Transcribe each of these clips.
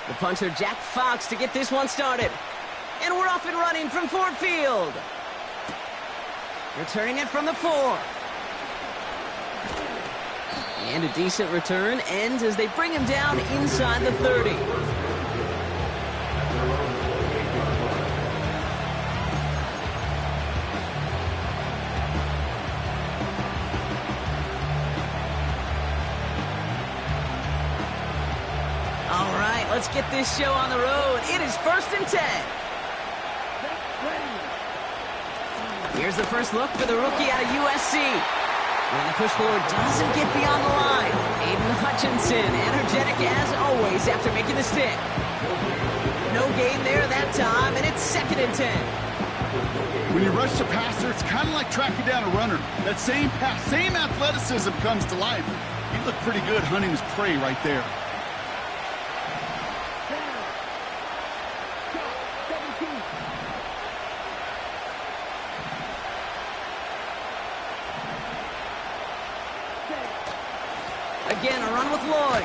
The punter, Jack Fox, to get this one started. And we're off and running from Ford Field. Returning it from the 4. And a decent return ends as they bring him down inside the 30. All right, let's get this show on the road. It is 1st and 10. Here's the first look for the rookie out of USC. When the push forward doesn't get beyond the line. Aiden Hutchinson, energetic as always after making the stick. No gain there that time, and it's 2nd and 10. When you rush the passer, it's kind of like tracking down a runner. That same pass, same athleticism comes to life. He looked pretty good hunting his prey right there. Again, a run with Lloyd.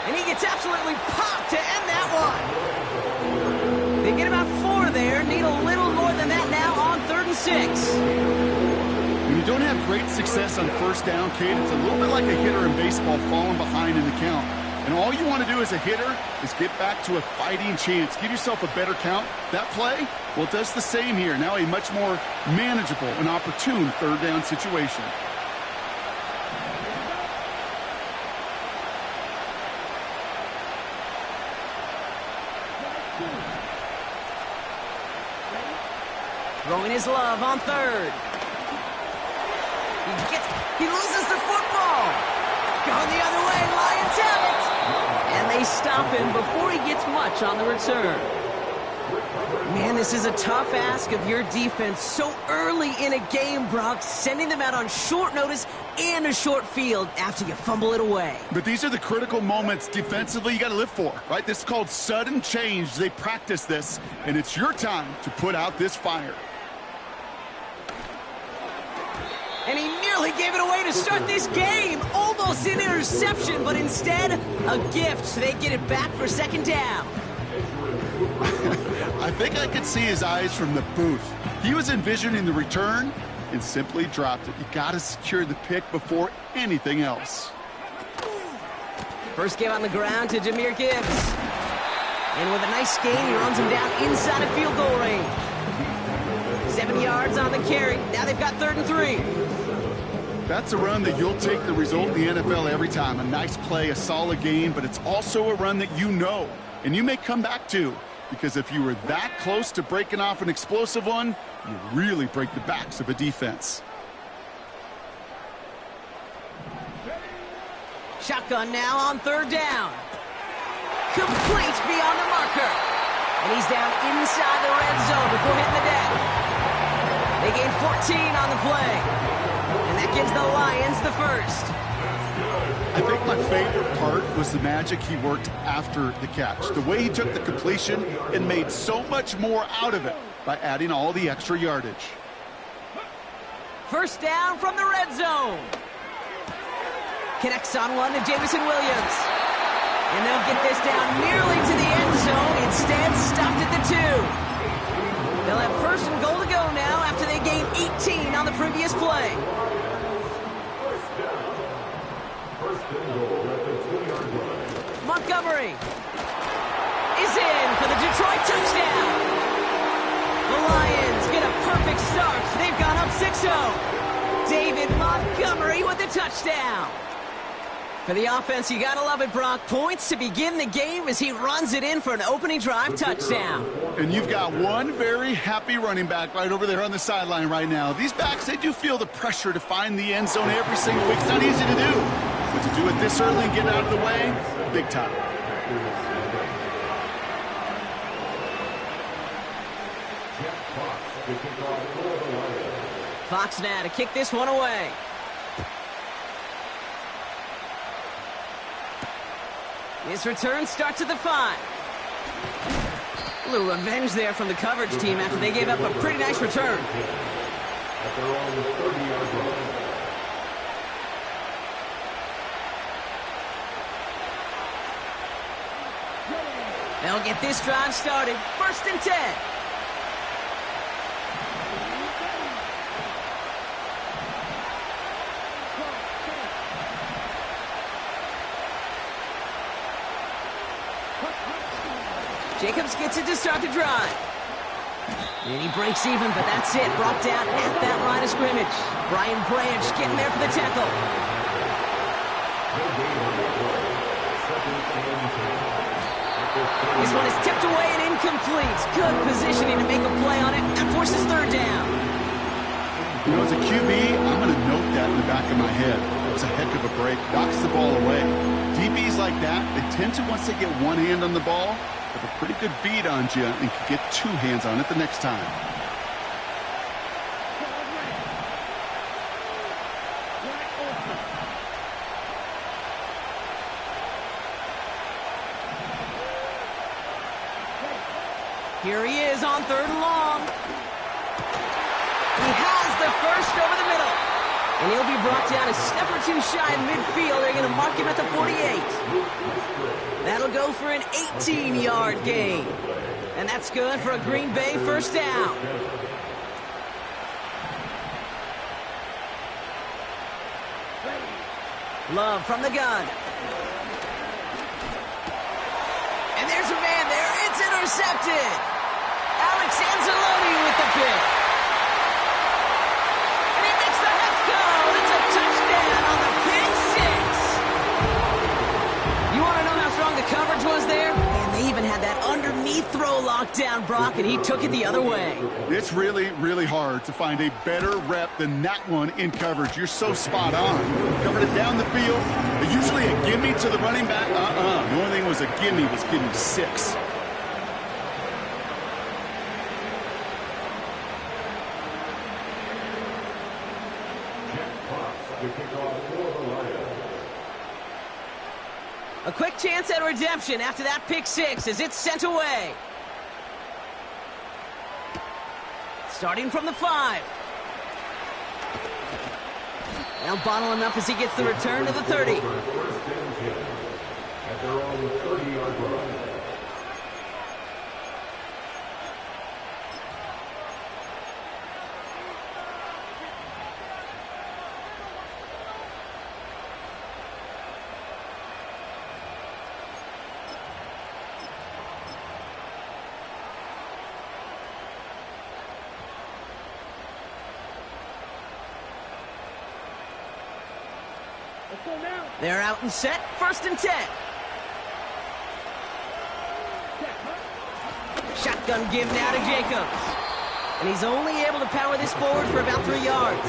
And he gets absolutely popped to end that one. They get about 4 there. Need a little more than that now on 3rd and 6. When you don't have great success on 1st down, Kate, it's a little bit like a hitter in baseball falling behind in the count. And all you want to do as a hitter is get back to a fighting chance. Give yourself a better count. That play, well, it does the same here. Now a much more manageable and opportune 3rd down situation. Throwing his love on 3rd. He loses the football. Going the other way, Lions have it. And they stop him before he gets much on the return. Man, this is a tough ask of your defense so early in a game, Brock, sending them out on short notice and a short field after you fumble it away. But these are the critical moments defensively you got to live for, right? This is called sudden change. They practice this, and it's your time to put out this fire. And he nearly gave it away to start this game. Almost an interception, but instead, a gift. They get it back for 2nd down. I think I could see his eyes from the booth. He was envisioning the return and simply dropped it. You got to secure the pick before anything else. First give on the ground to Jahmyr Gibbs. And with a nice gain, he runs him down inside of field goal range. 7 yards on the carry. Now they've got 3rd and 3. That's a run that you'll take the result in the NFL every time. A nice play, a solid gain, but it's also a run that you know, and you may come back to, because if you were that close to breaking off an explosive one, you really break the backs of a defense. Shotgun now on 3rd down. Complete beyond the marker. And he's down inside the red zone before hitting the deck. They gain 14 on the play. And that gives the Lions the 1st. I think my favorite part was the magic he worked after the catch. The way he took the completion and made so much more out of it by adding all the extra yardage. 1st down from the red zone. Connects on one to Jameson Williams. And they'll get this down nearly to the end zone. Instead, stopped at the 2. They'll have 1st and goal to go now after they gained 18 on the previous play. Montgomery is in for the Detroit touchdown. The Lions get a perfect start. They've gone up 6-0. David Montgomery with the touchdown. For the offense, you gotta love it, Brock. Points to begin the game as he runs it in for an opening drive touchdown. And you've got one very happy running back right over there on the sideline right now. These backs, they do feel the pressure to find the end zone every single week. It's not easy to do. But to do it this early and get out of the way, big time. Fox now to kick this one away. His return starts at the 5. A little revenge there from the coverage team after they gave up a pretty nice return. At their own 30-yard line. They'll get this drive started. 1st and 10. Jacobs gets it to start the drive. And he breaks even, but that's it. Brought down at that line of scrimmage. Brian Branch getting there for the tackle. This one is tipped away and incomplete. Good positioning to make a play on it. That forces 3rd down. You know, as a QB, I'm going to note that in the back of my head. It was a heck of a break. Knocks the ball away. DBs like that, they tend to, once they get one hand on the ball, have a pretty good beat on you and can get 2 hands on it the next time. Here he is on 3rd and long. He has the first over the middle. And he'll be brought down a step or 2 shy of midfield. They're going to mark him at the 48. That'll go for an 18-yard gain. And that's good for a Green Bay 1st down. Love from the gun. And there's a man there. It's intercepted. Alex Anzalone with the pick. And he makes the Hets go. It's a touchdown on the pick 6. You want to know how strong the coverage was there? And they even had that underneath throw locked down, Brock, and he took it the other way. It's really, really hard to find a better rep than that one in coverage. You're so spot on. Covered it down the field. Usually a gimme to the running back. The only thing was a gimme was gimme 6. A quick chance at redemption after that pick 6 as it's sent away. Starting from the 5. Now bottle him up as he gets the return to the 30. At their own 30-yard line. They're out and set. 1st and 10. Shotgun give now to Jacobs. And he's only able to power this forward for about 3 yards.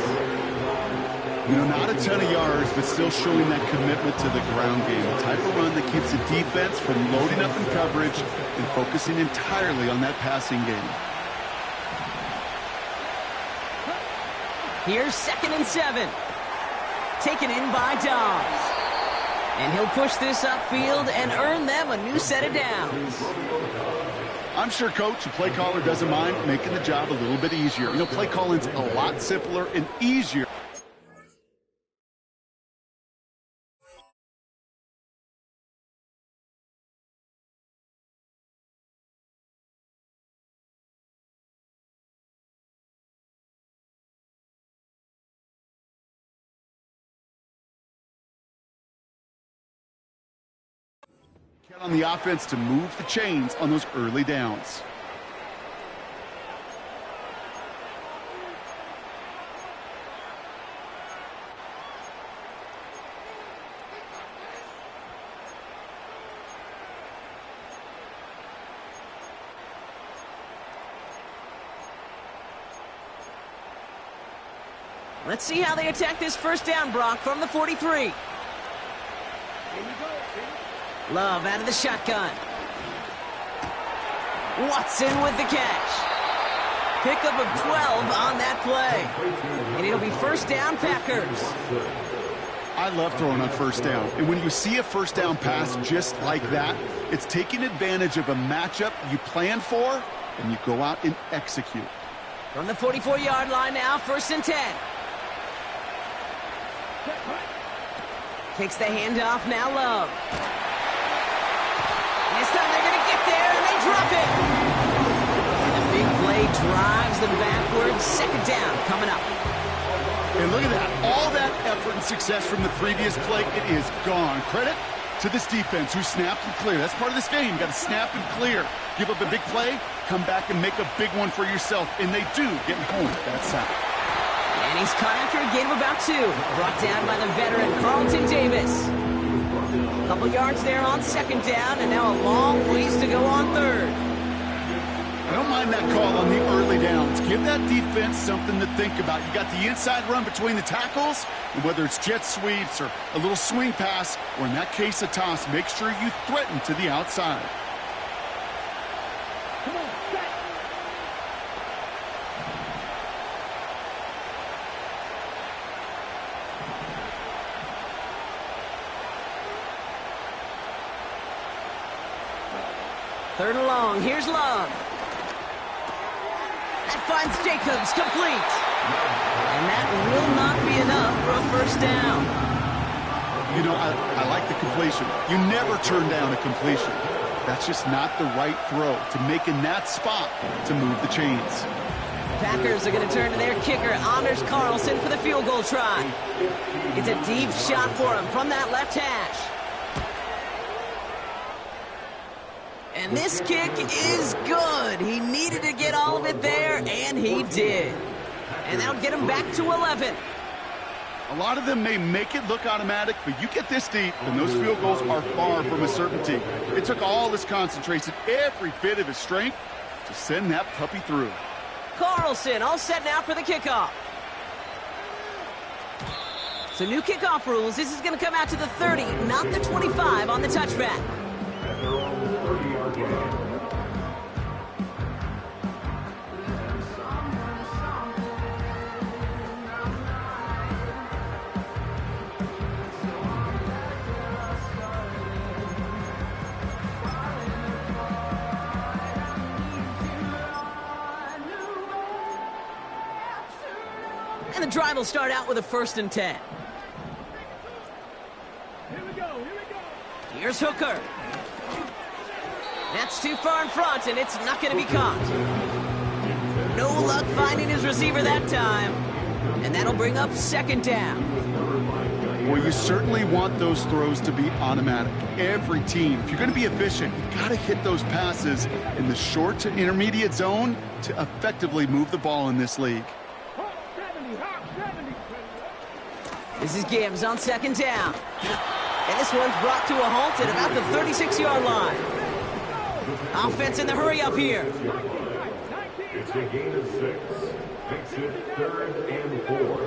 You know, not a ton of yards, but still showing that commitment to the ground game. The type of run that keeps the defense from loading up in coverage and focusing entirely on that passing game. Here's 2nd and 7. Taken in by Dobbs. And he'll push this upfield and earn them a new set of downs. I'm sure coach, the play caller, doesn't mind making the job a little bit easier. You know, play calling's a lot simpler and easier. Count on the offense to move the chains on those early downs. Let's see how they attack this 1st down, Brock, from the 43. Love out of the shotgun. Watson with the catch. Pickup of 12 on that play. And it'll be 1st down, Packers. I love throwing on 1st down. And when you see a 1st down pass just like that, it's taking advantage of a matchup you plan for, and you go out and execute. From the 44-yard line now, 1st and 10. Takes the handoff, now Love. This time they're going to get there, and they drop it. And the big play drives them backwards. Second down coming up. And look at that. All that effort and success from the previous play, it is gone. Credit to this defense who snapped and cleared. That's part of this game. You got to snap and clear. Give up a big play, come back and make a big one for yourself. And they do get home with that sack. And he's caught after a gain of about 2. Brought down by the veteran Carlton Davis. A couple yards there on second down, and now a long ways to go on third. I don't mind that call on the early downs. Give that defense something to think about. You got the inside run between the tackles, and whether it's jet sweeps or a little swing pass, or in that case a toss, make sure you threaten to the outside. Come on, set. Third and long. Here's Love. That finds Jacobs, complete. And that will not be enough for a first down. You know, I like the completion. You never turn down a completion. That's just not the right throw to make in that spot to move the chains. Packers are going to turn to their kicker, Anders Carlson, for the field goal try. It's a deep shot for him from that left hash. And this kick is good. He needed to get all of it there, and he did. And that'll get him back to 11. A lot of them may make it look automatic, but you get this deep, and those field goals are far from a certainty. It took all his concentration, every bit of his strength, to send that puppy through. Carlson all set now for the kickoff. So new kickoff rules. This is going to come out to the 30, not the 25 on the touchback. And they're on the 30-yard line. And the drive will start out with a 1st and 10. Here we go. Here's Hooker. That's too far in front, and it's not going to be caught. No luck finding his receiver that time. And that'll bring up 2nd down. Well, you certainly want those throws to be automatic. Every team, if you're going to be efficient, you got to hit those passes in the short to intermediate zone to effectively move the ball in this league. This is Gibbs on 2nd down. And this one's brought to a halt at about the 36-yard line. Offense in the hurry up here. It's a gain of 6. Makes it 3rd and 4.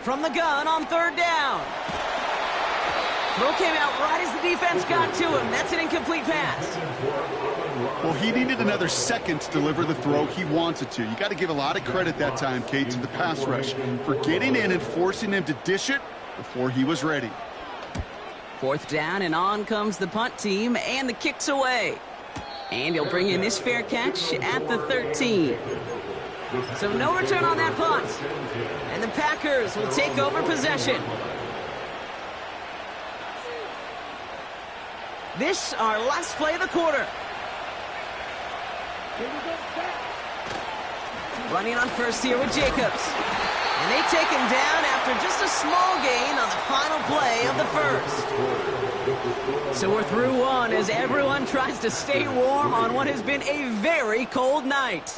From the gun on 3rd down. Throw came out right as the defense got to him. That's an incomplete pass. Well, he needed another second to deliver the throw he wanted to. You got to give a lot of credit that time, Kate, to the pass rush for getting in and forcing him to dish it before he was ready. 4th down, and on comes the punt team, and the kick's away. And he'll bring in this fair catch at the 13. So no return on that punt. And the Packers will take over possession. This, our last play of the quarter. Running on first here with Jacobs. And they take him down after just a small gain on the final play of the first. So we're through one as everyone tries to stay warm on what has been a very cold night.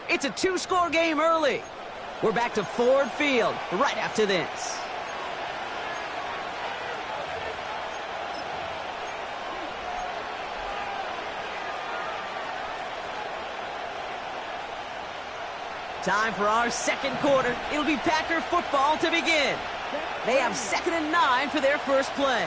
It's a 2-score game early. We're back to Ford Field right after this. Time for our 2nd quarter. It'll be Packer football to begin. They have 2nd and 9 for their first play.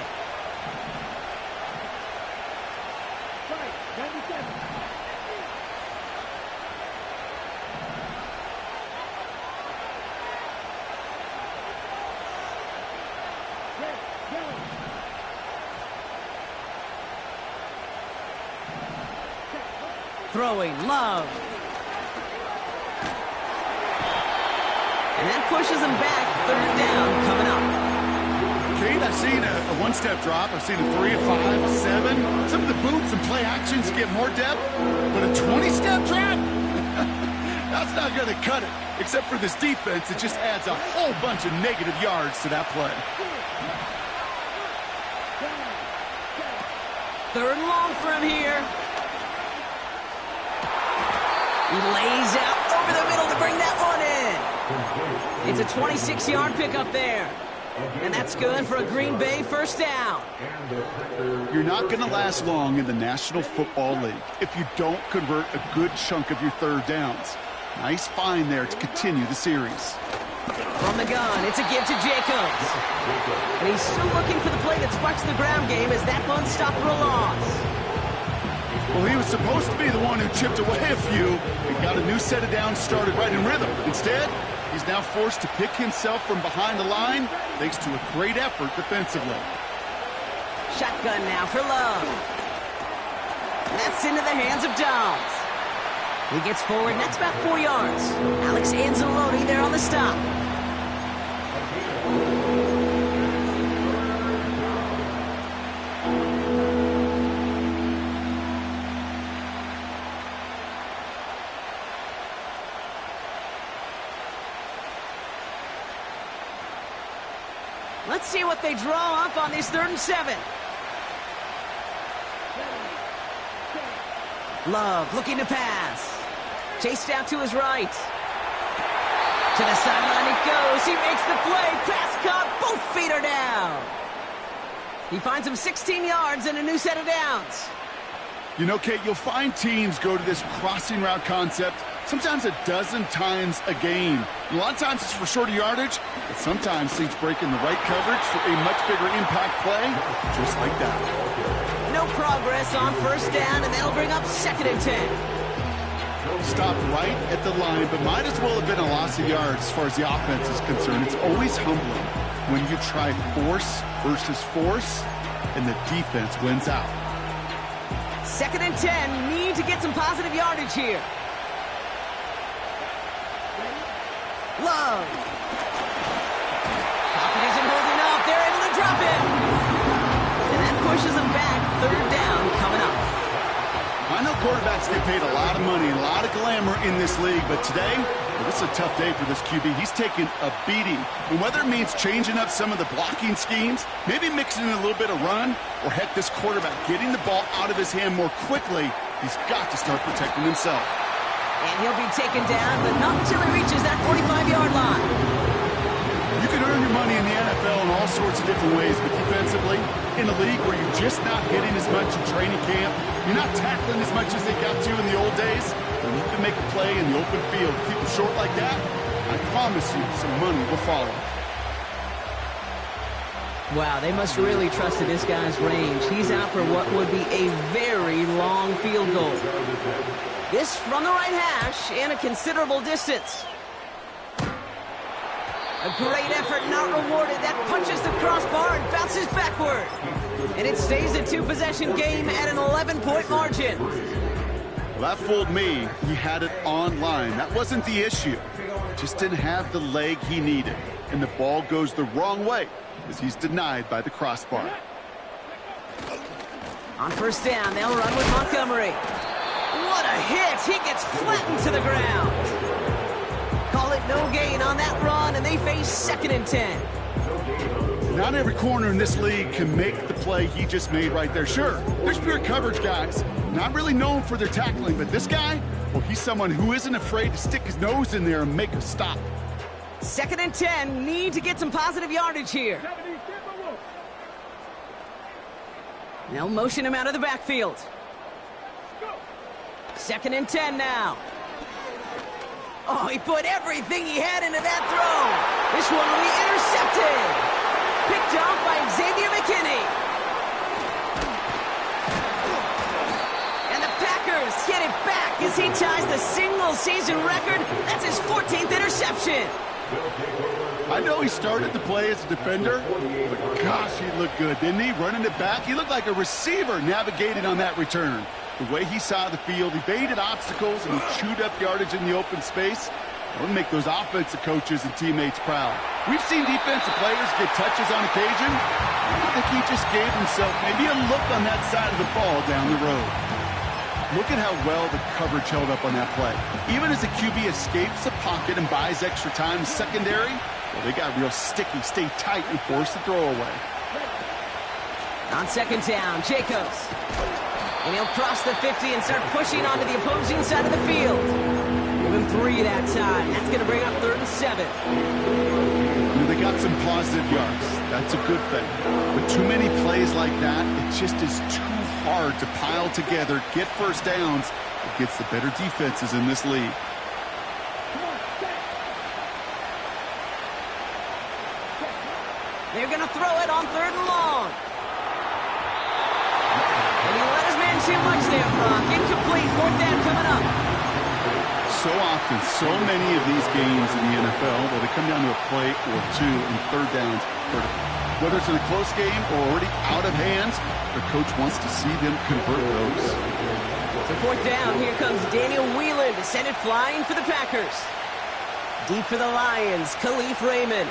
Throwing, Love. And that pushes them back. 3rd down coming up. Kate, I've seen a one-step drop. I've seen a 3, a 5, a 7. Some of the boots and play actions get more depth. But a 20-step drop? That's not going to cut it. Except for this defense, it just adds a whole bunch of negative yards to that play. 3rd and long for him here. He lays out over the middle to bring that one in. It's a 26-yard pickup there. And that's good for a Green Bay 1st down. You're not going to last long in the National Football League if you don't convert a good chunk of your 3rd downs. Nice find there to continue the series. From the gun, it's a give to Jacobs. And he's still looking for the play that sparks the ground game as that one stopped for a loss. Well, he was supposed to be the one who chipped away a few and got a new set of downs started right in rhythm. Instead, he's now forced to pick himself from behind the line thanks to a great effort defensively. Shotgun now for Love. And that's into the hands of Downs. He gets forward, and that's about 4 yards. Alex Anzalone there on the stop. Let's see what they draw up on this 3rd and 7. Love looking to pass. Chased out to his right. To the sideline it goes. He makes the play. Pass caught. Both feet are down. He finds him 16 yards and a new set of downs. You know, Kate, you'll find teams go to this crossing route concept sometimes a dozen times a game. And a lot of times it's for shorter yardage, but sometimes things break in the right coverage for a much bigger impact play, just like that. No progress on 1st down, and that'll bring up 2nd and 10. Stopped right at the line, but might as well have been a loss of yards as far as the offense is concerned. It's always humbling when you try force versus force, and the defense wins out. 2nd and 10, need to get some positive yardage here. Love. Pocket isn't holding up. They're able to drop it. And that pushes them back. 3rd down coming up. I know quarterbacks get paid a lot of money, a lot of glamour in this league, but today, well, this is a tough day for this QB. He's taking a beating. And whether it means changing up some of the blocking schemes, maybe mixing in a little bit of run, or heck, this quarterback getting the ball out of his hand more quickly, he's got to start protecting himself. And he'll be taken down, but not until he reaches that 45-yard line. You can earn your money in the NFL in all sorts of different ways, but defensively, in a league where you're just not hitting as much in training camp, you're not tackling as much as they got to in the old days, when you can make a play in the open field, keep them short like that, I promise you some money will follow. Wow, they must really trust in this guy's range. He's out for what would be a very long field goal. This from the right hash and a considerable distance. A great effort not rewarded. That punches the crossbar and bounces backward. And it stays a 2-possession game at an 11-point margin. Well, that fooled me. He had it online. That wasn't the issue. Just didn't have the leg he needed. And the ball goes the wrong way as he's denied by the crossbar. On 1st down, they'll run with Montgomery. What a hit! He gets flattened to the ground. Call it no gain on that run, and they face 2nd and 10. Not every corner in this league can make the play he just made right there. Sure, there's pure coverage guys, not really known for their tackling, but this guy, well, he's someone who isn't afraid to stick his nose in there and make a stop. 2nd and 10, need to get some positive yardage here. They'll motion him out of the backfield. 2nd and 10 now. Oh, he put everything he had into that throw. This one will be intercepted. Picked off by Xavier McKinney. And the Packers get it back as he ties the single-season record. That's his 14th interception. I know he started the play as a defender, but gosh, he looked good, didn't he? Running it back, he looked like a receiver navigating on that return. The way he saw the field, he baited obstacles and he chewed up yardage in the open space. That would make those offensive coaches and teammates proud. We've seen defensive players get touches on occasion. I think he just gave himself maybe a look on that side of the ball down the road. Look at how well the coverage held up on that play. Even as the QB escapes the pocket and buys extra time secondary, well, they got real sticky, stay tight, and force the throw away. On second down, Jacobs. And he'll cross the 50 and start pushing onto the opposing side of the field. Moving 3 that time. That's going to bring up 3rd and 7. They got some positive yards. That's a good thing. But too many plays like that, it just is too hard to pile together, get first downs against the better defenses in this league. They're going to throw it on 3rd and long. And he let his man too much there, Brock. Incomplete. 4th down coming up. So often, so many of these games in the NFL, well, they come down to a play or two and 3rd downs critical. Whether it's in a close game or already out of hands, the coach wants to see them convert those. So 4th down, here comes Daniel Whelan to send it flying for the Packers. Deep for the Lions, Khalif Raymond.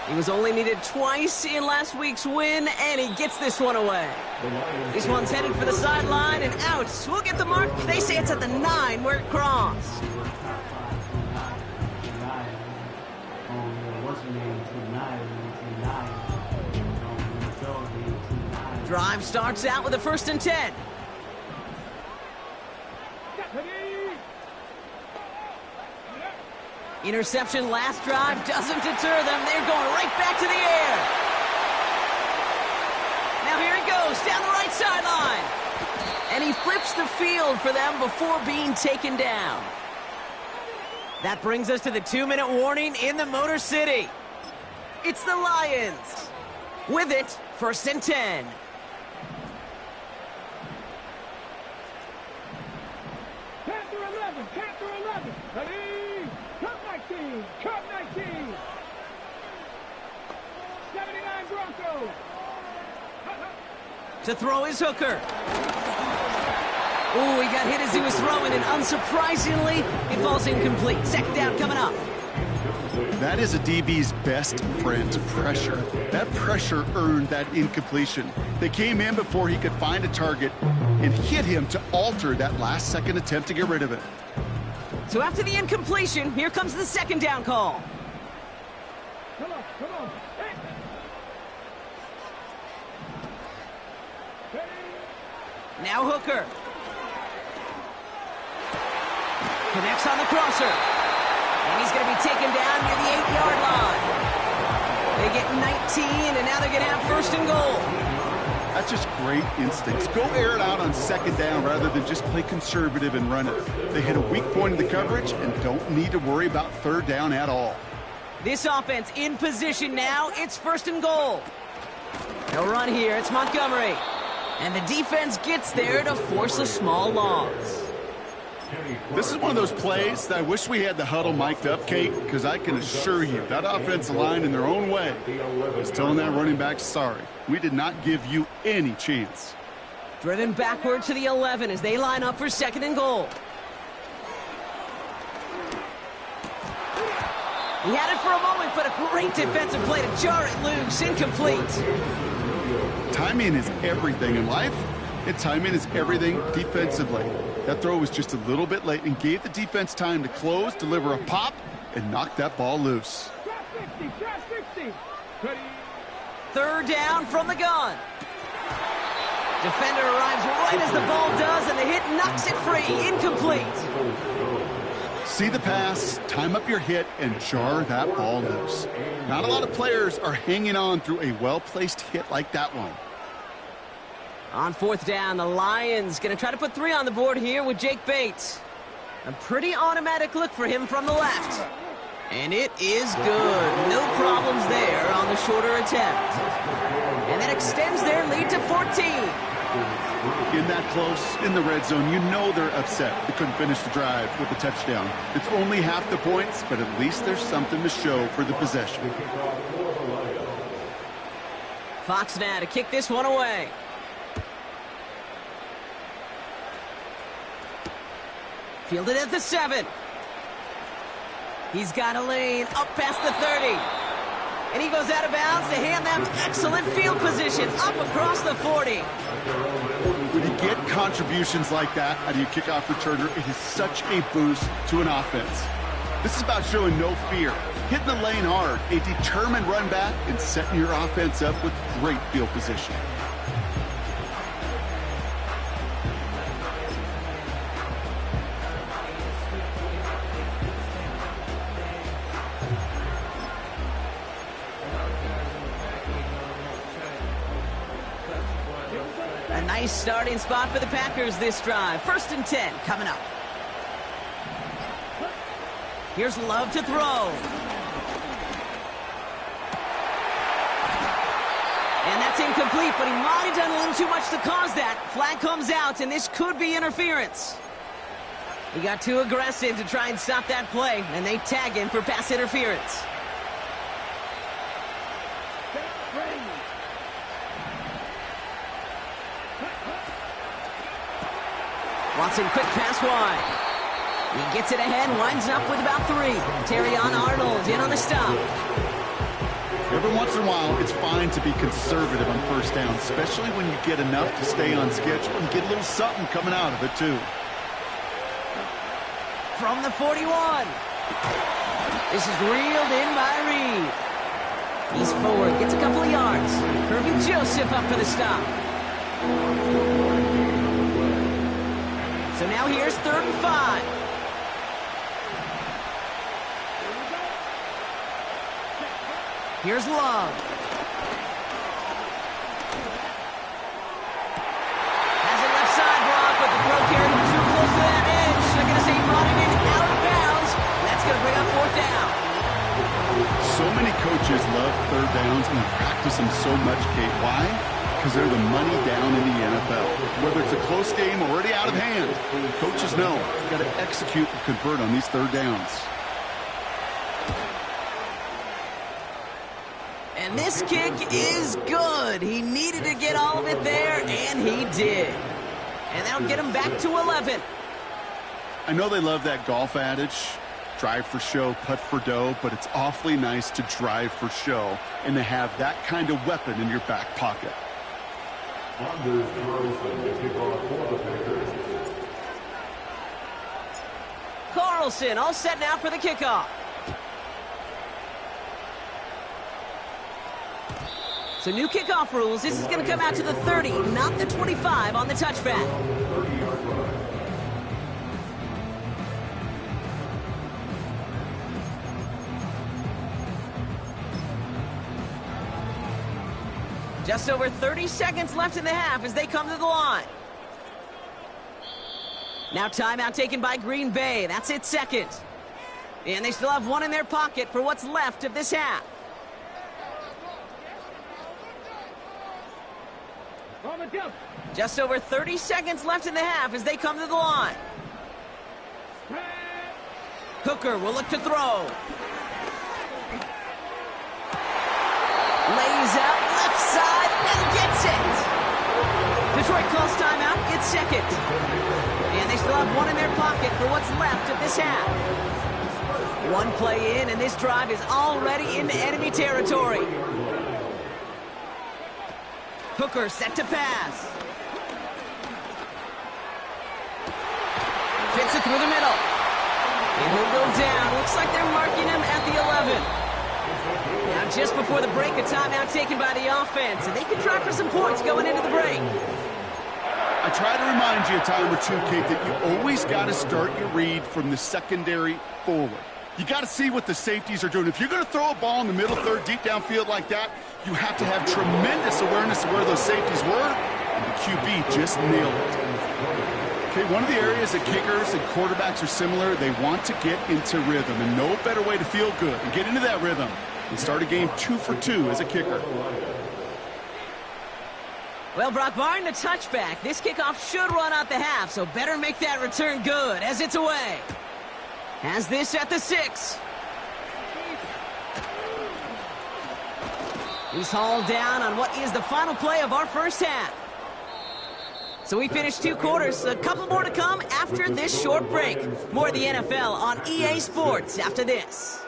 He was only needed twice in last week's win, and he gets this one away. This one's headed for the sideline and out. We'll get the mark. They say it's at the 9 where it crossed. Drive starts out with a 1st and 10. Interception last drive doesn't deter them. They're going right back to the air. Now here he goes down the right sideline. And he flips the field for them before being taken down. That brings us to the 2-minute warning in the Motor City. It's the Lions. With it, 1st and 10. Cup 19. 79 Broncos. To throw is Hooker. Oh, he got hit as he was throwing, and unsurprisingly, it falls incomplete. 2nd down coming up. That is a DB's best friend, pressure. That pressure earned that incompletion. They came in before he could find a target and hit him to alter that last-second attempt to get rid of it. So after the incompletion, here comes the 2nd down call. Come on. Hey. Now Hooker. Connects on the crosser. And he's going to be taken down near the 8-yard line. They get 19, and now they're going to have 1st and goal. That's just great instincts. Go air it out on 2nd down rather than just play conservative and run it. They hit a weak point in the coverage and don't need to worry about 3rd down at all. This offense in position now. It's 1st and goal. They'll run here. It's Montgomery. And the defense gets there to force a small loss. This is one of those plays that I wish we had the huddle mic'd up, Kate, because I can assure you that offensive line in their own way is telling that running back, sorry, we did not give you any chance. Driven backward to the 11 as they line up for 2nd and goal. He had it for a moment, but a great defensive play to jar it loose. Incomplete. Timing is everything in life, and timing is everything defensively. That throw was just a little bit late and gave the defense time to close, deliver a pop, and knock that ball loose. 60. 3rd down from the gun. Defender arrives right as the ball does, and the hit knocks it free. Incomplete. See the pass, time up your hit, and jar that ball loose. Not a lot of players are hanging on through a well-placed hit like that one. On 4th down, the Lions going to try to put 3 on the board here with Jake Bates. A pretty automatic look for him from the left. And it is good. No problems there on the shorter attempt. And that extends their lead to 14. In that close, in the red zone, you know they're upset. They couldn't finish the drive with a touchdown. It's only half the points, but at least there's something to show for the possession. Fox now to kick this one away. Fielded at the 7. He's got a lane up past the 30. And he goes out of bounds to hand them excellent field position up across the 40. When you get contributions like that out of your kickoff returner, it is such a boost to an offense. This is about showing no fear, hitting the lane hard, a determined run back, and setting your offense up with great field position. A nice starting spot for the Packers this drive. 1st and 10 coming up. Here's Love to throw. And that's incomplete, but he might have done a little too much to cause that. Flag comes out, and this could be interference. He got too aggressive to try and stop that play, and they tag him for pass interference. Watson, quick pass wide. He gets it ahead, winds up with about 3. Terrion Arnold in on the stop. Every once in a while, it's fine to be conservative on 1st down, especially when you get enough to stay on schedule and get a little something coming out of it, too. From the 41. This is reeled in by Reed. He's forward, gets a couple of yards. Kirby Joseph up for the stop. So now here's 3rd and 5. Here's Love. Has it left side, Brock, but the throw carried him too close to that edge. They're going to say he brought it in out of bounds. That's going to bring up 4th down. So many coaches love 3rd downs and practice them so much, Kate. Why? Because they're the money down in the NFL. Whether it's a close game or already out of hand, coaches know you've got to execute and convert on these 3rd downs. And this kick is good. He needed to get all of it there, and he did. And that'll get him back to 11. I know they love that golf adage, drive for show, putt for dough, but it's awfully nice to drive for show and to have that kind of weapon in your back pocket. Anders Carlson to kick off for the Packers. Carlson all set now for the kickoff. So new kickoff rules. This is going to come out to the 30, not the 25 on the touchback. 30-yard line. Just over 30 seconds left in the half as they come to the line. Now timeout taken by Green Bay. That's its 2nd. And they still have 1 in their pocket for what's left of this half. Just over 30 seconds left in the half as they come to the line. Hooker will look to throw. Lays out left side and gets it. Detroit calls timeout, it's 2nd. And they still have 1 in their pocket for what's left of this half. 1 play in, and this drive is already into enemy territory. Hooker set to pass. Fits it through the middle. And he'll go down. Looks like they're marking him at the 11. Now just before the break, a timeout taken by the offense. And they can try for some points going into the break. I try to remind you a time or two, Kate, that you always got to start your read from the secondary forward. You got to see what the safeties are doing. If you're going to throw a ball in the middle third, deep downfield like that, you have to have tremendous awareness of where those safeties were, and the QB just nailed it. Okay, one of the areas that kickers and quarterbacks are similar, they want to get into rhythm, and no better way to feel good and get into that rhythm and start a game 2 for 2 as a kicker. Well, Brock, barring the touchback, this kickoff should run out the half, so better make that return good as it's away. Has this at the 6. He's hauled down on what is the final play of our first half. So we finished 2 quarters. A couple more to come after this short break. More of the NFL on EA Sports after this.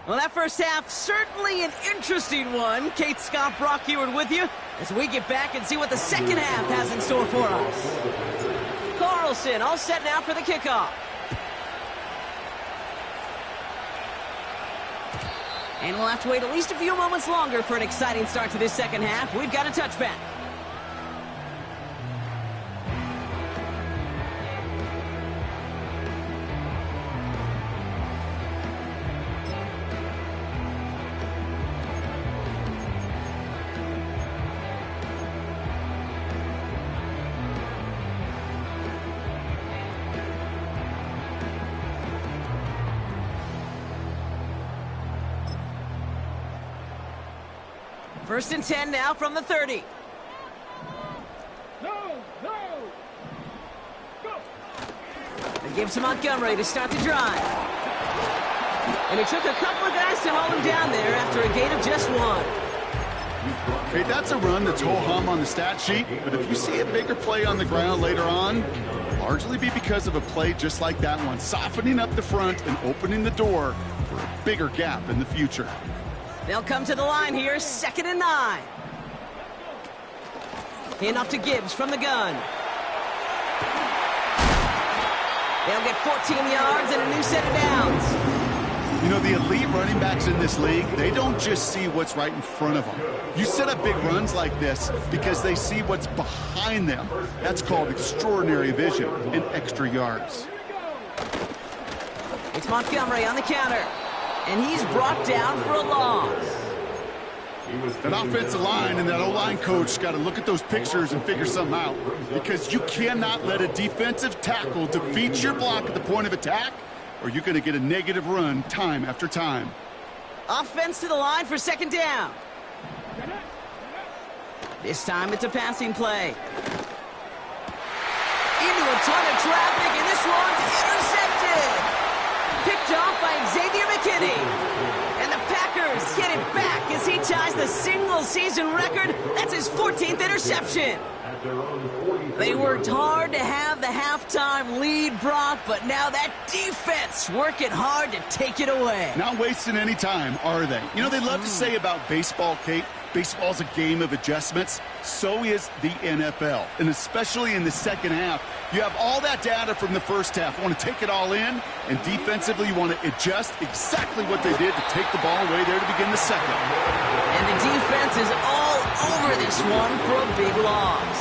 Well, that first half, certainly an interesting one. Kate, Scott, Brock Eward with you as we get back and see what the second half has in store for us. Carlson all set now for the kickoff. And we'll have to wait at least a few moments longer for an exciting start to this second half. We've got a touchback. First and 10 now from the 30. No, no. Go. It gives to Montgomery to start the drive. And it took a couple of guys to hold him down there after a gain of just 1. Okay, that's a run that's ho-hum on the stat sheet, but if you see a bigger play on the ground later on, it'll largely be because of a play just like that one, softening up the front and opening the door for a bigger gap in the future. They'll come to the line here, 2nd and 9. Hand off to Gibbs from the gun. They'll get 14 yards and a new set of downs. You know, the elite running backs in this league, they don't just see what's right in front of them. You set up big runs like this because they see what's behind them. That's called extraordinary vision and extra yards. It's Montgomery on the counter. And he's brought down for a loss. That offensive line and that O-line coach got to look at those pictures and figure something out, because you cannot let a defensive tackle defeat your block at the point of attack, or you're going to get a negative run time after time. Offense to the line for 2nd down. This time it's a passing play. Into a ton of traffic, and this one's intercepted. Picked off by Xavier McKinney. And the Packers get it back as he ties the single-season record. That's his 14th interception. They worked hard to have the halftime lead, Brock, but now that defense working hard to take it away. Not wasting any time, are they? You know, they love to say about baseball, Kate, baseball's a game of adjustments. So is the NFL. And especially in the second half, you have all that data from the first half. You want to take it all in, and defensively you want to adjust exactly what they did to take the ball away there to begin the second. And the defense is all over this one for a big loss.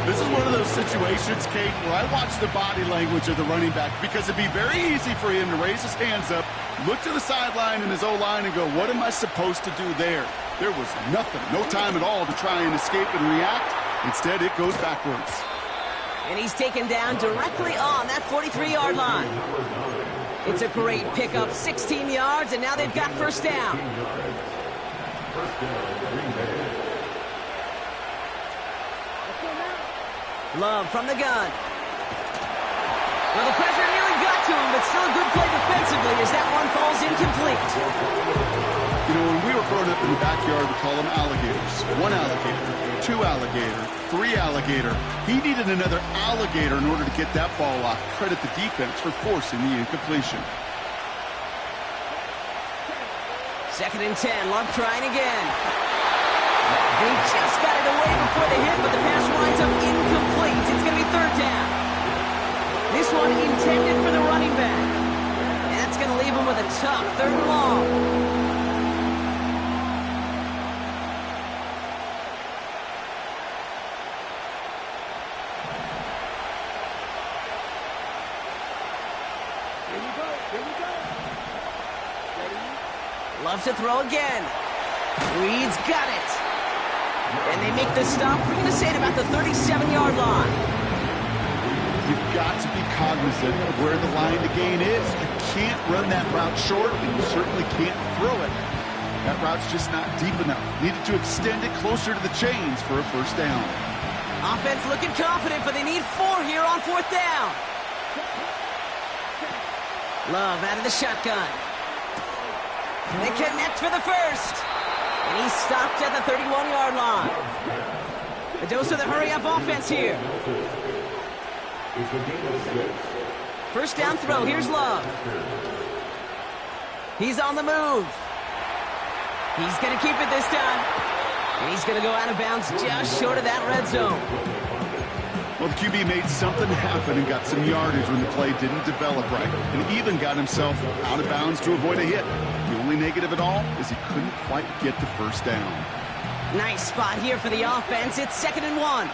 This is one of those situations, Kate, where I watch the body language of the running back, because it'd be very easy for him to raise his hands up, look to the sideline in his O-line and go, what am I supposed to do there? There was nothing, no time at all to try and escape and react. Instead, it goes backwards. And he's taken down directly on that 43-yard line. It's a great pickup, 16 yards, and now they've got first down. Love from the gun. Well, the pressure nearly got to him, but still a good play defensively as that one falls incomplete. You know, when we were growing up in the backyard, we call them alligators. 1 alligator, 2 alligator, 3 alligator. He needed another alligator in order to get that ball off. Credit the defense for forcing the incompletion. 2nd and 10, Love trying again. They just got it away before the hit, but the pass winds up incomplete. It's going to be 3rd down. This one intended for the running back. And that's going to leave him with a tough 3rd and long. Here we go. Here we go. Ready? Love to throw again. Reed's got it. And they make the stop. We're going to say it about the 37-yard line. You've got to be cognizant of where the line to gain is. You can't run that route short, and you certainly can't throw it. That route's just not deep enough. Needed to extend it closer to the chains for a first down. Offense looking confident, but they need 4 here on 4th down. Love out of the shotgun. They connect for the first. And he's stopped at the 31-yard line. The dose of the hurry-up offense here. First down throw. Here's Love. He's on the move. He's going to keep it this time. And he's going to go out of bounds just short of that red zone. Well, the QB made something happen and got some yardage when the play didn't develop right. And even got himself out of bounds to avoid a hit. The only negative at all is he couldn't quite get the first down. Nice spot here for the offense. It's 2nd and 1.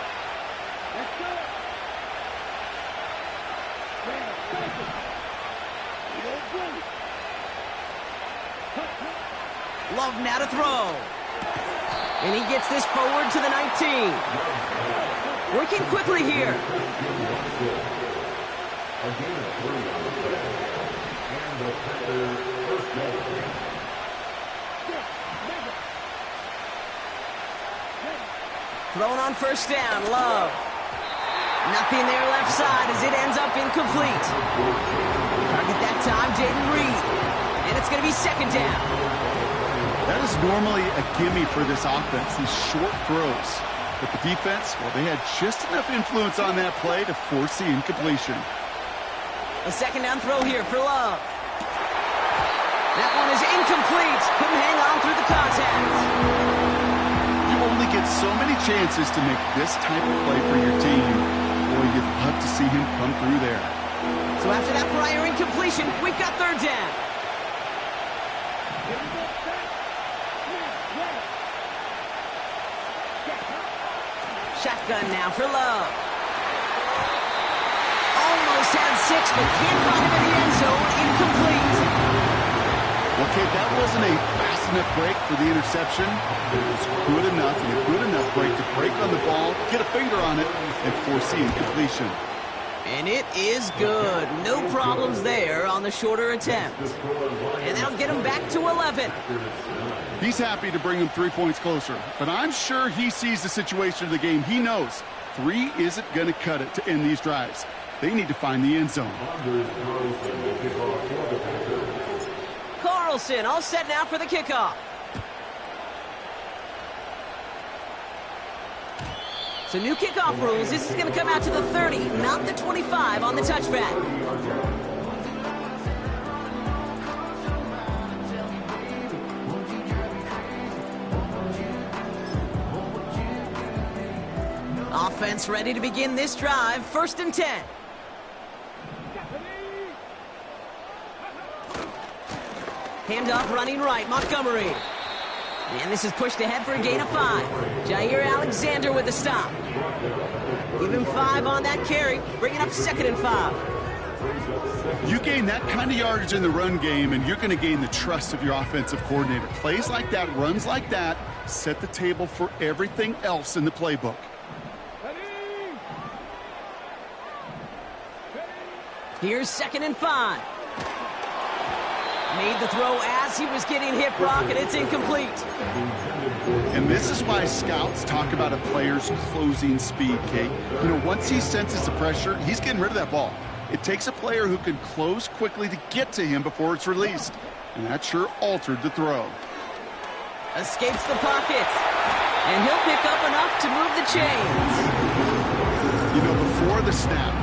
Love now to throw. And he gets this forward to the 19. Working quickly here. Thrown on first down, Love. Nothing there left side as it ends up incomplete. Target that time, Jaden Reed. And it's going to be 2nd down. That is normally a gimme for this offense, these short throws. But the defense, well, they had just enough influence on that play to force the incompletion. A 2nd down throw here for Love. That one is incomplete. Couldn't hang on through the contact. You only get so many chances to make this type of play for your team. Boy, you'd love to see him come through there. So after that prior incompletion, we've got 3rd down. Shotgun now for Love. Almost had 6, but can't find him in the end zone. Incomplete. Okay, that wasn't a fast enough break for the interception. It was good enough and a good enough break to break on the ball, get a finger on it, and force the incompletion. And it is good. No problems there on the shorter attempt. And that'll get him back to 11. He's happy to bring him 3 points closer, but I'm sure he sees the situation of the game. He knows 3 isn't going to cut it to end these drives. They need to find the end zone. Carlson all set now for the kickoff. So new kickoff rules. This is going to come out to the 30, not the 25 on the touchback. Offense ready to begin this drive. 1st and 10. Handoff running right, Montgomery. And this is pushed ahead for a gain of 5. Jair Alexander with the stop. Give him 5 on that carry, bringing up 2nd and 5. You gain that kind of yardage in the run game, and you're going to gain the trust of your offensive coordinator. Plays like that, runs like that, set the table for everything else in the playbook. Here's 2nd and 5. Made the throw as he was getting hit, Brock, and it's incomplete. And this is why scouts talk about a player's closing speed, Kate. You know, once he senses the pressure, he's getting rid of that ball. It takes a player who can close quickly to get to him before it's released. And that sure altered the throw. Escapes the pocket. And he'll pick up enough to move the chains. You know, before the snap,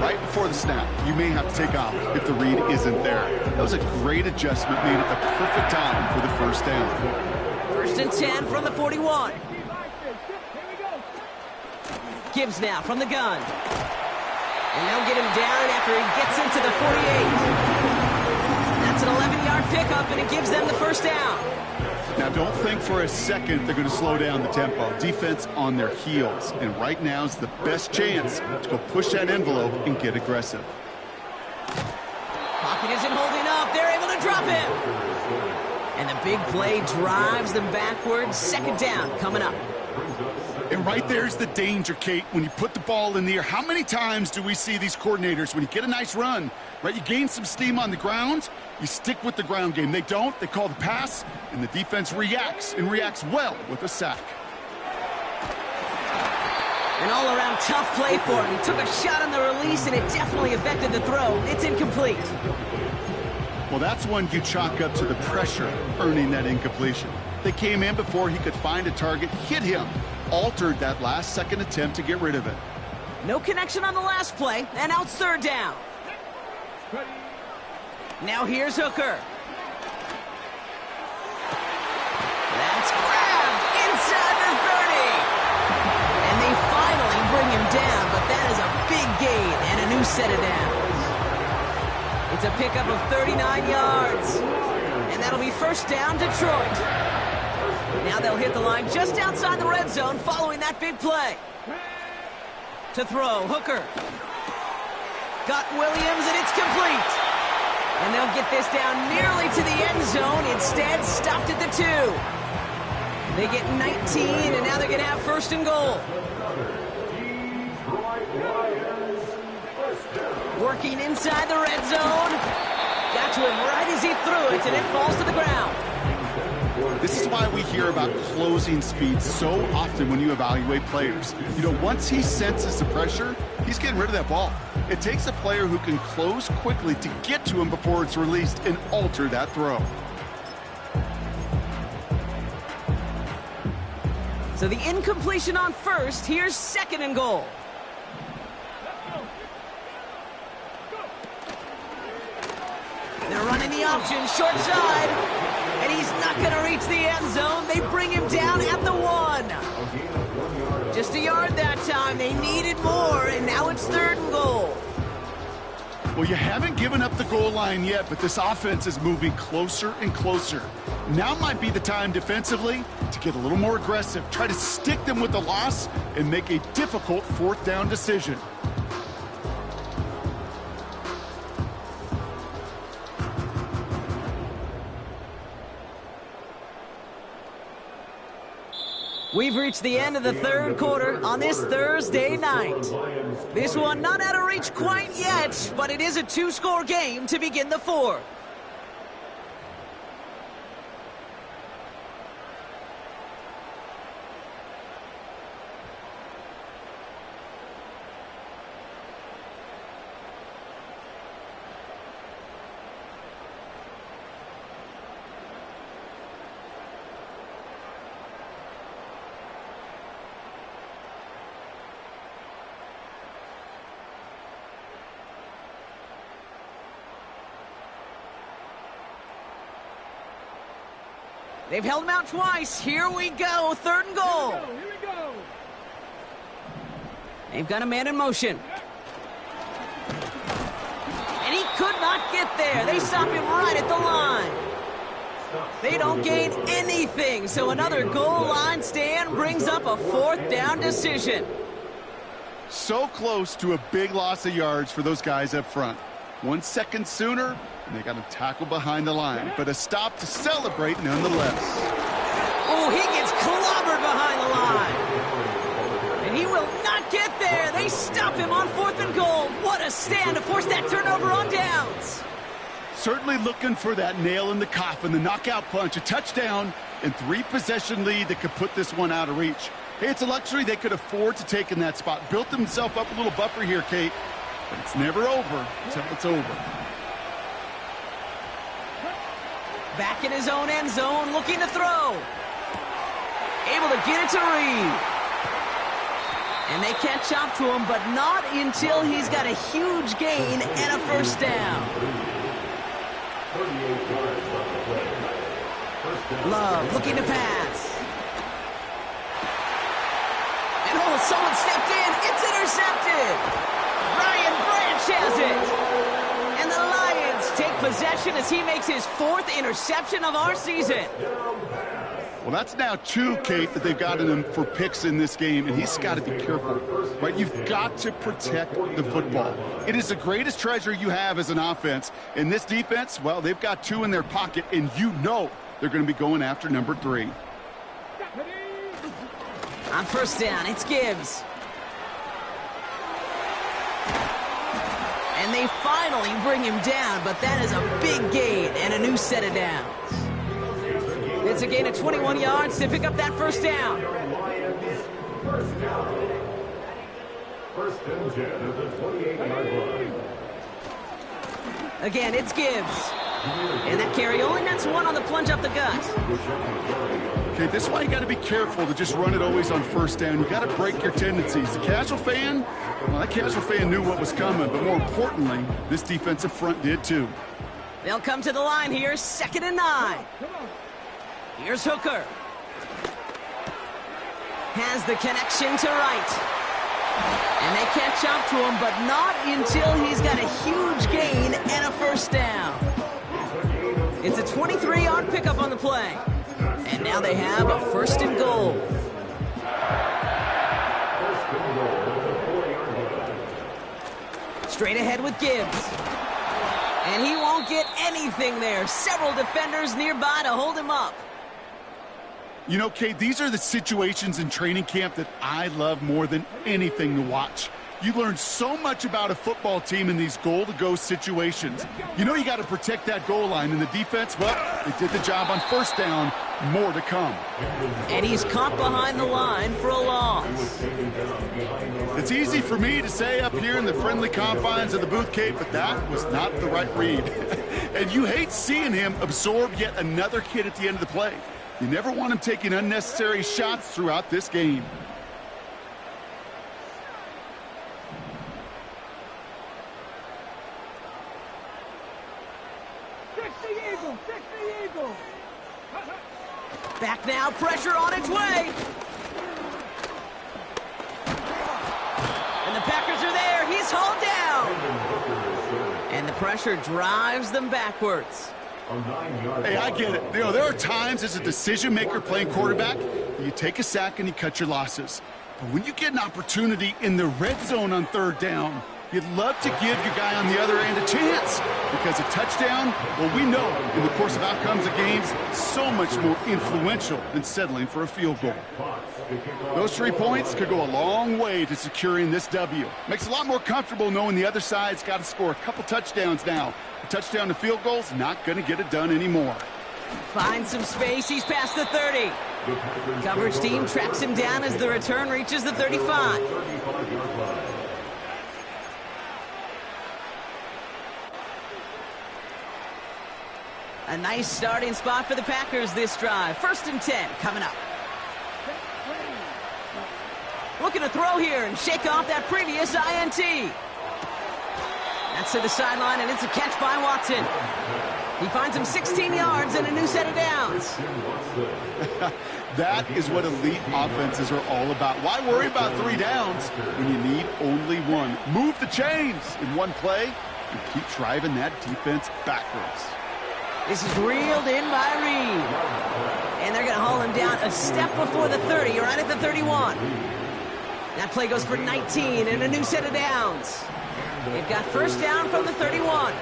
right before the snap, you may have to take off if the read isn't there. That was a great adjustment made at the perfect time for the first down. 1st and 10 from the 41. Gibbs now from the gun. And they'll get him down after he gets into the 48. That's an 11-yard pickup, and it gives them the first down. Now, don't think for a second they're going to slow down the tempo. Defense on their heels. And right now is the best chance to go push that envelope and get aggressive. Pocket isn't holding up. They're able to drop him. And the big play drives them backwards. 2nd down coming up. And right there's the danger, Kate. When you put the ball in the air, how many times do we see these coordinators, when you get a nice run, right, you gain some steam on the ground, you stick with the ground game. They don't. They call the pass, and the defense reacts, and reacts well with a sack. An all-around tough play for him. He took a shot on the release, and it definitely affected the throw. It's incomplete. Well, that's one you chalk up to the pressure earning that incompletion. They came in before he could find a target, hit him, altered that last-second attempt to get rid of it. No connection on the last play, and now it's third down. Now here's Hooker. That's grabbed inside the 30. And they finally bring him down, but that is a big gain and a new set of downs. It's a pickup of 39 yards. And that'll be first down, Detroit. Now they'll hit the line just outside the red zone following that big play. To throw, Hooker. Got Williams, and it's complete. And they'll get this down nearly to the end zone. Instead, stopped at the 2. They get 19, and now they're going to have first and goal. Working inside the red zone. Got to him right as he threw it, and it falls to the ground. This is why we hear about closing speed so often when you evaluate players. You know, once he senses the pressure, he's getting rid of that ball. It takes a player who can close quickly to get to him before it's released and alter that throw. So the incompletion on first. Here's second and goal. They're running the option, short side. And he's not going to reach the end zone. They bring him down at the 1. Just a yard that time. They needed more, and now it's third and goal. Well, you haven't given up the goal line yet, but this offense is moving closer and closer. Now might be the time defensively to get a little more aggressive, try to stick them with the loss, and make a difficult fourth down decision. We've reached the end of the third quarter on this Thursday night. This one not out of reach quite yet, but it is a 2-score game to begin the fourth. They've held him out twice. Here we go. Third and goal. Here we go. They've got a man in motion. And he could not get there. They stop him right at the line. They don't gain anything. So another goal line stand brings up a fourth down decision. So close to a big loss of yards for those guys up front. 1 second sooner, and they got a tackle behind the line, but a stop to celebrate nonetheless. Oh, he gets clobbered behind the line. And he will not get there. They stop him on fourth and goal. What a stand to force that turnover on downs. Certainly looking for that nail in the coffin, the knockout punch, a touchdown, and 3-possession lead that could put this one out of reach. Hey, it's a luxury they could afford to take in that spot. Built himself up a little buffer here, Kate. But it's never over until it's over. Back in his own end zone, looking to throw. Able to get it to Reed. And they catch up to him, but not until he's got a huge gain and a first down. Love looking to pass. And oh, someone stepped in. It's intercepted. Brian Branch has it. And the Lions take possession as he makes his 4th interception of our season. Well, that's now 2, Kate, that they've gotten him for picks in this game, and he's got to be careful, right? You've got to protect the football. It is the greatest treasure you have as an offense. In this defense, well, they've got 2 in their pocket, and you know they're going to be going after number 3. On first down, it's Gibbs. And they finally bring him down, but that is a big gain and a new set of downs. It's a gain of 21 yards to pick up that first down. First and 10 at the 28-yard line. Again, it's Gibbs. And that carry only nets one on the plunge up the gut. Okay, this is why you got to be careful to just run it always on first down. You got to break your tendencies. The casual fan, well, that casual fan knew what was coming, but more importantly, this defensive front did too. They'll come to the line here, 2nd and 9. Here's Hooker. Has the connection to Wright. And they catch up to him, but not until he's got a huge gain and a first down. It's a 23-yard pickup on the play. And now they have a 1st and goal. Straight ahead with Gibbs. And he won't get anything there. Several defenders nearby to hold him up. You know, Kate, these are the situations in training camp that I love more than anything to watch. You learn so much about a football team in these goal-to-go situations. You know you got to protect that goal line, and the defense, well, they did the job on first down. More to come. And he's caught behind the line for a loss. It's easy for me to say up here in the friendly confines of the booth, Kate, but that was not the right read. And you hate seeing him absorb yet another hit at the end of the play. You never want him taking unnecessary shots throughout this game. Back now, pressure on its way. And the Packers are there. He's hauled down. And the pressure drives them backwards. Hey, I get it. You know, there are times as a decision-maker playing quarterback, you take a sack and you cut your losses. But when you get an opportunity in the red zone on 3rd down, you'd love to give your guy on the other end a chance. Because a touchdown, well, we know in the course of outcomes of games, so much more influential than settling for a field goal. Those 3 points could go a long way to securing this W. Makes it a lot more comfortable knowing the other side's got to score a couple touchdowns now. A touchdown to field goal's not going to get it done anymore. Finds some space. He's past the 30. Coverage team tracks him down as the return reaches the 35. A nice starting spot for the Packers this drive. 1st and 10 coming up. Looking to throw here and shake off that previous INT. That's to the sideline, and it's a catch by Watson. He finds him 16 yards and a new set of downs. That is what elite offenses are all about. Why worry about 3 downs when you need only 1? Move the chains in one play and keep driving that defense backwards. This is reeled in by Reed. And they're going to haul him down a step before the 30, right at the 31. That play goes for 19 and a new set of downs. They've got first down from the 31.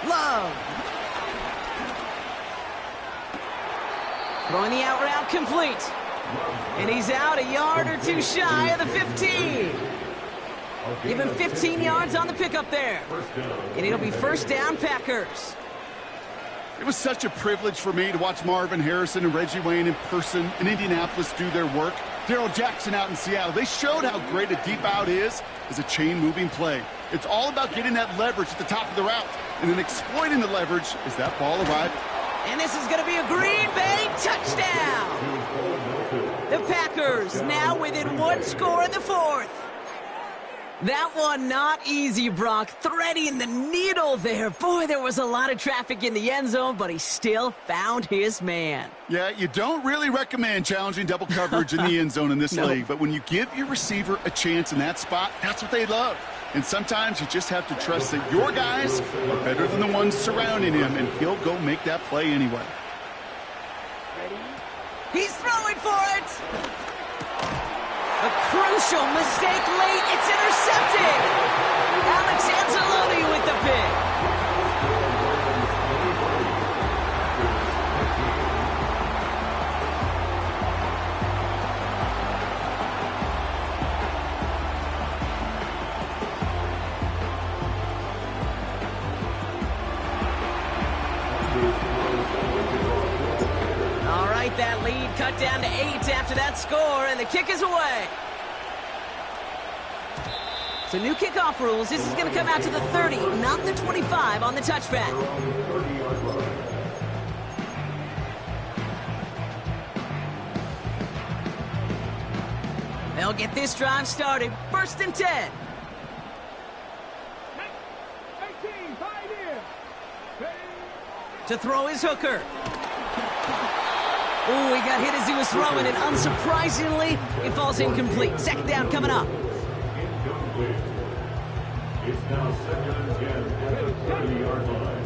Love. Throwing the out route complete. And he's out a yard or 2 shy of the 15. Give him 15 yards on the pickup there. And it'll be first down Packers. It was such a privilege for me to watch Marvin Harrison and Reggie Wayne in person in Indianapolis do their work. Darrell Jackson out in Seattle. They showed how great a deep out is as a chain-moving play. It's all about getting that leverage at the top of the route and then exploiting the leverage as that ball arrives. And this is going to be a Green Bay touchdown. The Packers now within 1 score in the 4th. That one not easy, Brock. Threading the needle there. Boy, there was a lot of traffic in the end zone, but he still found his man. Yeah, you don't really recommend challenging double coverage in the end zone in this league, but when you give your receiver a chance in that spot, that's what they love. And sometimes you just have to trust that your guys are better than the ones surrounding him, and he'll go make that play anyway. He's throwing for it. A crucial mistake late. It's intercepted. Alex Anzalone with the pick. with that lead, cut down to 8 after that score, and the kick is away. So new kickoff rules. This is going to come out to the 30, not the 25 on the touchback. They'll get this drive started. 1st and 10. 18, 5 in. To throw his hooker. Ooh, he got hit as he was throwing, and unsurprisingly, it falls incomplete. 2nd down coming up. Incomplete. It's now 2nd and 10 at the 30-yard line.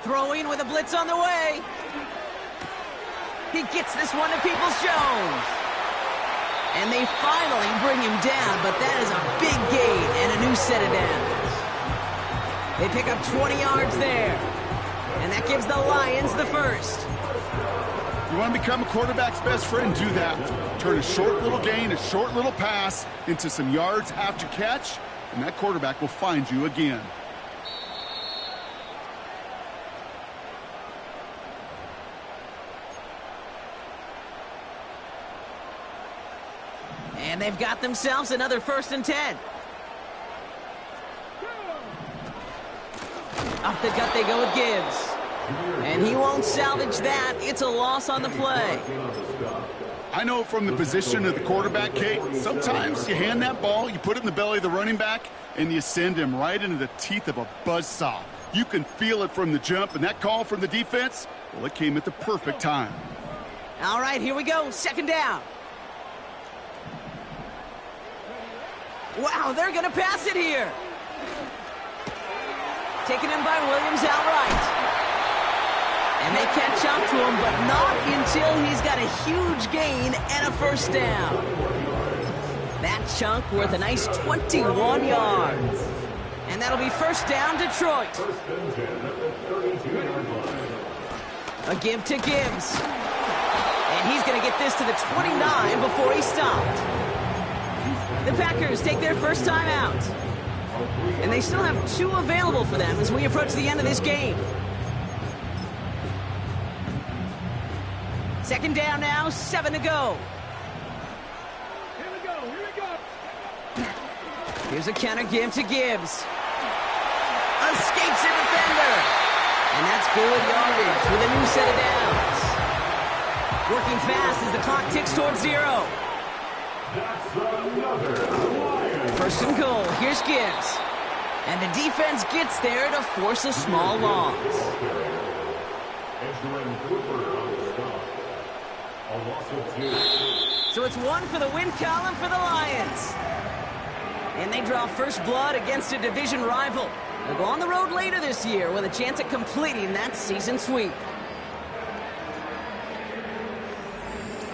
Throwing with a blitz on the way. He gets this one to Peoples-Jones. And they finally bring him down, but that is a big gain and a new set of downs. They pick up 20 yards there. And that gives the Lions the 1st. You want to become a quarterback's best friend? Do that. Turn a short little gain, a short little pass into some yards after catch, and that quarterback will find you again. And they've got themselves another 1st and 10. Off the gut they go with Gibbs. And he won't salvage that. It's a loss on the play. I know from the position of the quarterback, Kate, sometimes you hand that ball, you put it in the belly of the running back, and you send him right into the teeth of a buzzsaw. You can feel it from the jump, and that call from the defense, well, it came at the perfect time. All right, here we go. 2nd down. Wow, they're going to pass it here. Taken in by Williams outright. And they catch up to him, but not until he's got a huge gain and a 1st down. That chunk worth a nice 21 yards. And that'll be 1st down, Detroit. A give to Gibbs. And he's going to get this to the 29 before he stopped. The Packers take their 1st time out. And they still have 2 available for them as we approach the end of this game. 2nd down now, 7 to go. Here we go, here we go. Here's a counter give to Gibbs. Escapes a defender. And that's good yardage with a new set of downs. Working fast as the clock ticks towards 0. That's another Lions. 1st and goal. Here's Gibbs. And the defense gets there to force a small loss. Entering Cooper on the stop. A loss of 2. So it's 1 for the win column for the Lions. And they draw first blood against a division rival. They'll go on the road later this year with a chance at completing that season sweep.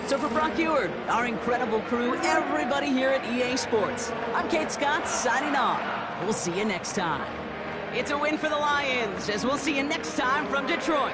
So for Brock Eward, our incredible crew, everybody here at EA Sports, I'm Kate Scott signing off. We'll see you next time. It's a win for the Lions, as we'll see you next time from Detroit.